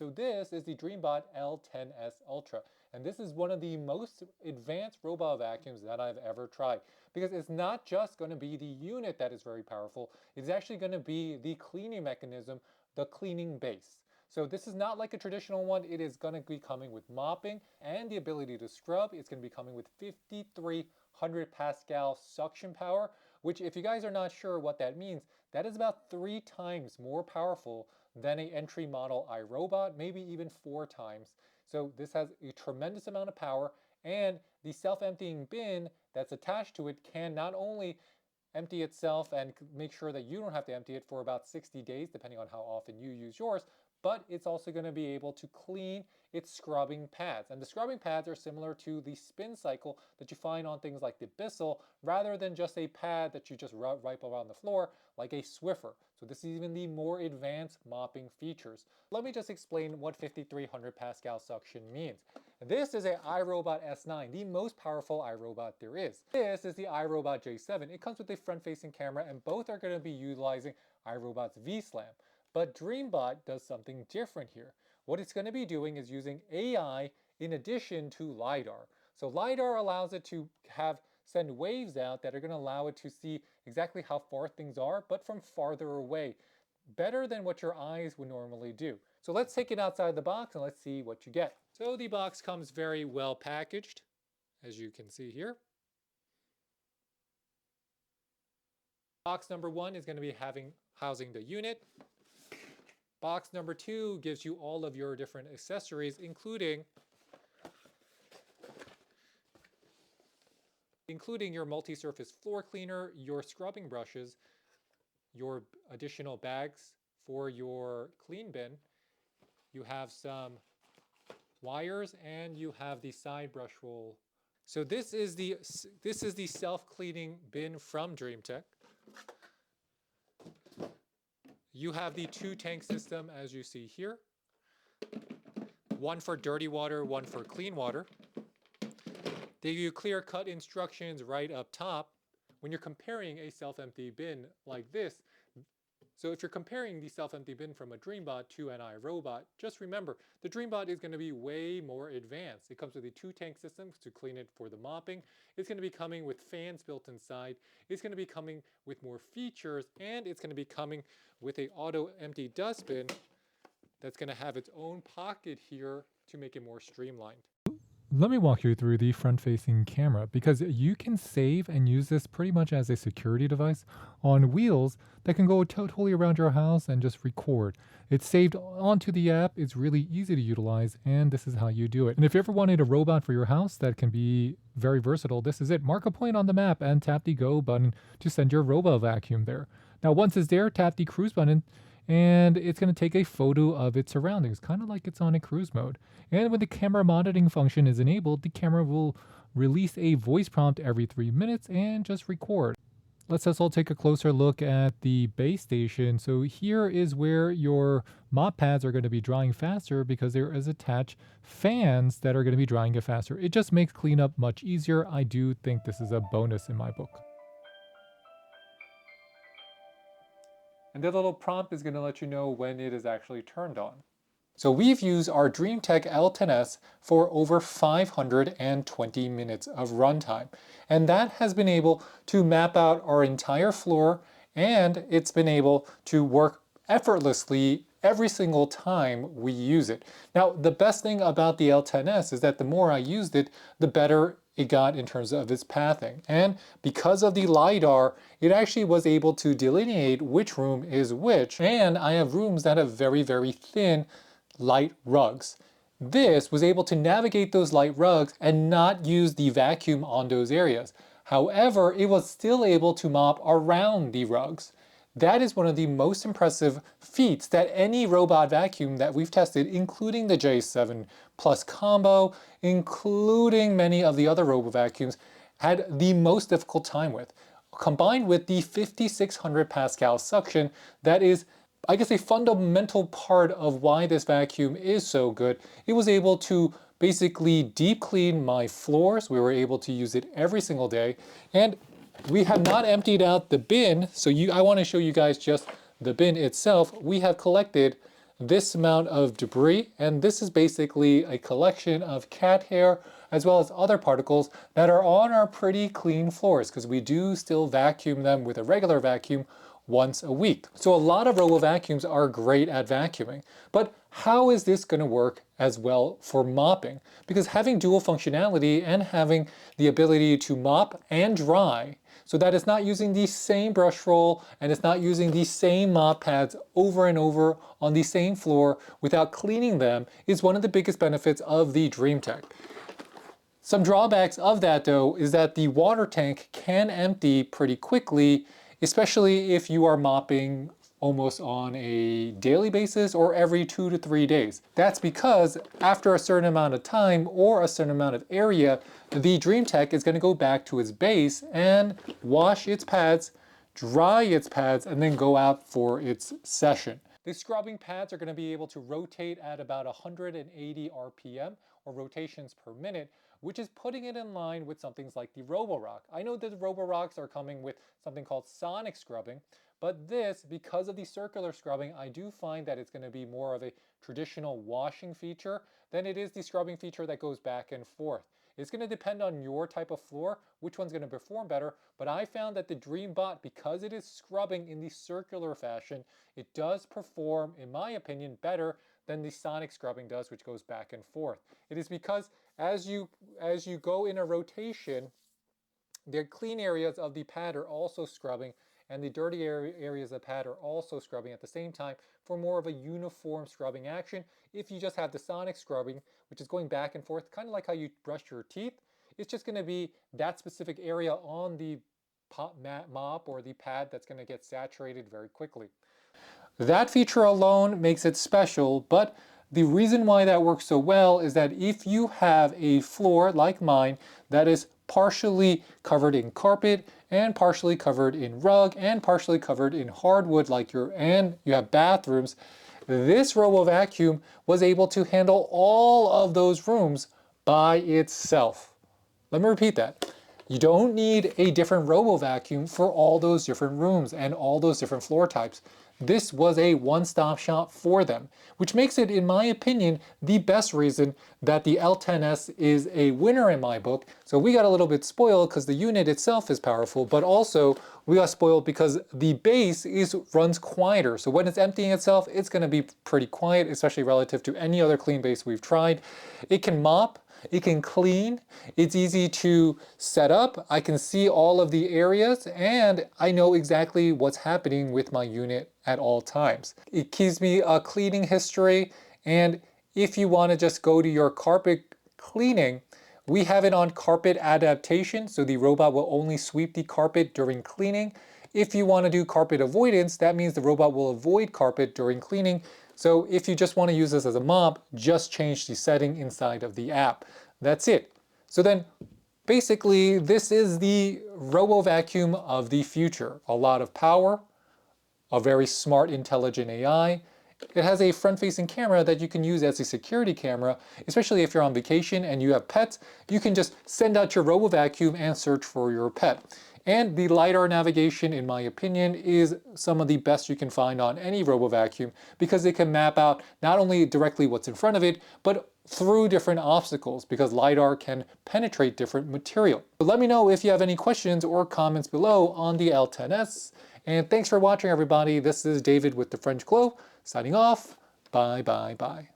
So this is the Dreametech L10s Ultra, and this is one of the most advanced robot vacuums that I've ever tried, because it's not just going to be the unit that is very powerful, it's actually going to be the cleaning mechanism, the cleaning base. So this is not like a traditional one. It is going to be coming with mopping and the ability to scrub. It's going to be coming with 5,300 Pascal suction power, which, if you guys are not sure what that means, that is about 3 times more powerful than an entry model iRobot, maybe even 4 times. So this has a tremendous amount of power, and the self-emptying bin that's attached to it can not only empty itself and make sure that you don't have to empty it for about 60 days, depending on how often you use yours, but it's also going to be able to clean its scrubbing pads. And the scrubbing pads are similar to the spin cycle that you find on things like the Bissell, rather than just a pad that you just wipe around the floor like a Swiffer. So this is even the more advanced mopping features. Let me just explain what 5,300 Pascal suction means. This is an iRobot S9, the most powerful iRobot there is. This is the iRobot J7. It comes with a front-facing camera, and both are going to be utilizing iRobot's V-Slam. But Dreambot does something different here. What it's going to be doing is using AI in addition to LiDAR. So LiDAR allows it to send waves out that are going to allow it to see exactly how far things are, but from farther away, better than what your eyes would normally do. So let's take it outside the box and let's see what you get. So the box comes very well packaged, as you can see here. Box number 1 is going to be housing the unit. Box number 2 gives you all of your different accessories, including your multi-surface floor cleaner, your scrubbing brushes, your additional bags for your clean bin. You have some wires, and you have the side brush roll. So this is the self-cleaning bin from Dreametech. You have the 2-tank system, as you see here. One for dirty water, one for clean water. They give you clear-cut instructions right up top. When you're comparing a self-empty bin like this, so if you're comparing the self-empty bin from a Dreambot to an iRobot, just remember, the Dreambot is going to be way more advanced. It comes with a 2-tank system to clean it for the mopping. It's going to be coming with fans built inside. It's going to be coming with more features, and it's going to be coming with an auto empty dustbin that's going to have its own pocket here to make it more streamlined. Let me walk you through the front-facing camera, because you can save and use this pretty much as a security device on wheels that can go totally around your house and just record. It's saved onto the app, it's really easy to utilize, and this is how you do it. And if you ever wanted a robot for your house that can be very versatile, this is it. Mark a point on the map and tap the go button to send your Robovac there. Now once it's there, tap the cruise button, and it's going to take a photo of its surroundings, kind of like it's on a cruise mode. And when the camera monitoring function is enabled, the camera will release a voice prompt every 3 minutes and just record. Let's also take a closer look at the base station. So here is where your mop pads are going to be drying faster, because there is attached fans that are going to be drying it faster. It just makes cleanup much easier. I do think this is a bonus in my book. And the little prompt is going to let you know when it is actually turned on. So we've used our Dreametech L10s for over 520 minutes of runtime. And that has been able to map out our entire floor, and it's been able to work effortlessly every single time we use it. Now, the best thing about the L10s is that the more I used it, the better it got in terms of its pathing. And because of the LiDAR, it actually was able to delineate which room is which. And I have rooms that have very, very thin light rugs. This was able to navigate those light rugs and not use the vacuum on those areas. However, it was still able to mop around the rugs. That is one of the most impressive feats that any robot vacuum that we've tested, including the J7 Plus combo, including many of the other Robovacuums, had the most difficult time with. Combined with the 5,600 Pascal suction, that is, I guess, a fundamental part of why this vacuum is so good. It was able to basically deep clean my floors. We were able to use it every single day. And we have not emptied out the bin, so I want to show you guys just the bin itself. We have collected this amount of debris, and this is basically a collection of cat hair as well as other particles that are on our pretty clean floors, because we do still vacuum them with a regular vacuum once a week. So a lot of RoboVacuums are great at vacuuming, but how is this going to work as well for mopping? Because having dual functionality and having the ability to mop and dry, so that it's not using the same brush roll and it's not using the same mop pads over and over on the same floor without cleaning them, is one of the biggest benefits of the Dreametech. Some drawbacks of that though is that the water tank can empty pretty quickly, especially if you are mopping almost on a daily basis or every 2 to 3 days. That's because after a certain amount of time or a certain amount of area, the Dreametech is going to go back to its base and wash its pads, dry its pads, and then go out for its session. The scrubbing pads are going to be able to rotate at about 180 RPM, or rotations per minute, which is putting it in line with some things like the Roborock. I know that the Roborocks are coming with something called sonic scrubbing, but this, because of the circular scrubbing, I do find that it's going to be more of a traditional washing feature than it is the scrubbing feature that goes back and forth. It's going to depend on your type of floor, which one's going to perform better, but I found that the DreamBot, because it is scrubbing in the circular fashion, it does perform, in my opinion, better than the sonic scrubbing does, which goes back and forth. It is because as you go in a rotation, the clean areas of the pad are also scrubbing, and the dirty areas of the pad are also scrubbing at the same time for more of a uniform scrubbing action. If you just have the sonic scrubbing, which is going back and forth, kind of like how you brush your teeth, it's just going to be that specific area on the mop or the pad that's going to get saturated very quickly. That feature alone makes it special, but the reason why that works so well is that if you have a floor like mine that is partially covered in carpet and partially covered in rug and partially covered in hardwood and you have bathrooms, this RoboVacuum was able to handle all of those rooms by itself. Let me repeat that. You don't need a different RoboVacuum for all those different rooms and all those different floor types. This was a one-stop shop for them, which makes it, in my opinion, the best reason that the L10s is a winner in my book. So we got a little bit spoiled because the unit itself is powerful, but also we got spoiled because the base runs quieter. So when it's emptying itself, it's going to be pretty quiet, especially relative to any other clean base we've tried. It can mop. It can clean, it's easy to set up, I can see all of the areas, and I know exactly what's happening with my unit at all times. It gives me a cleaning history, and if you want to just go to your carpet cleaning, we have it on carpet adaptation, so the robot will only sweep the carpet during cleaning. If you want to do carpet avoidance, that means the robot will avoid carpet during cleaning. So if you just want to use this as a mop, just change the setting inside of the app. That's it. So then basically this is the RoboVacuum of the future. A lot of power, a very smart, intelligent AI. It has a front-facing camera that you can use as a security camera, especially if you're on vacation and you have pets. You can just send out your RoboVacuum and search for your pet. And the LiDAR navigation, in my opinion, is some of the best you can find on any RoboVacuum because it can map out not only directly what's in front of it, but through different obstacles because LiDAR can penetrate different material. But let me know if you have any questions or comments below on the L10s. And thanks for watching, everybody. This is David with the French Glow, signing off. Bye, bye, bye.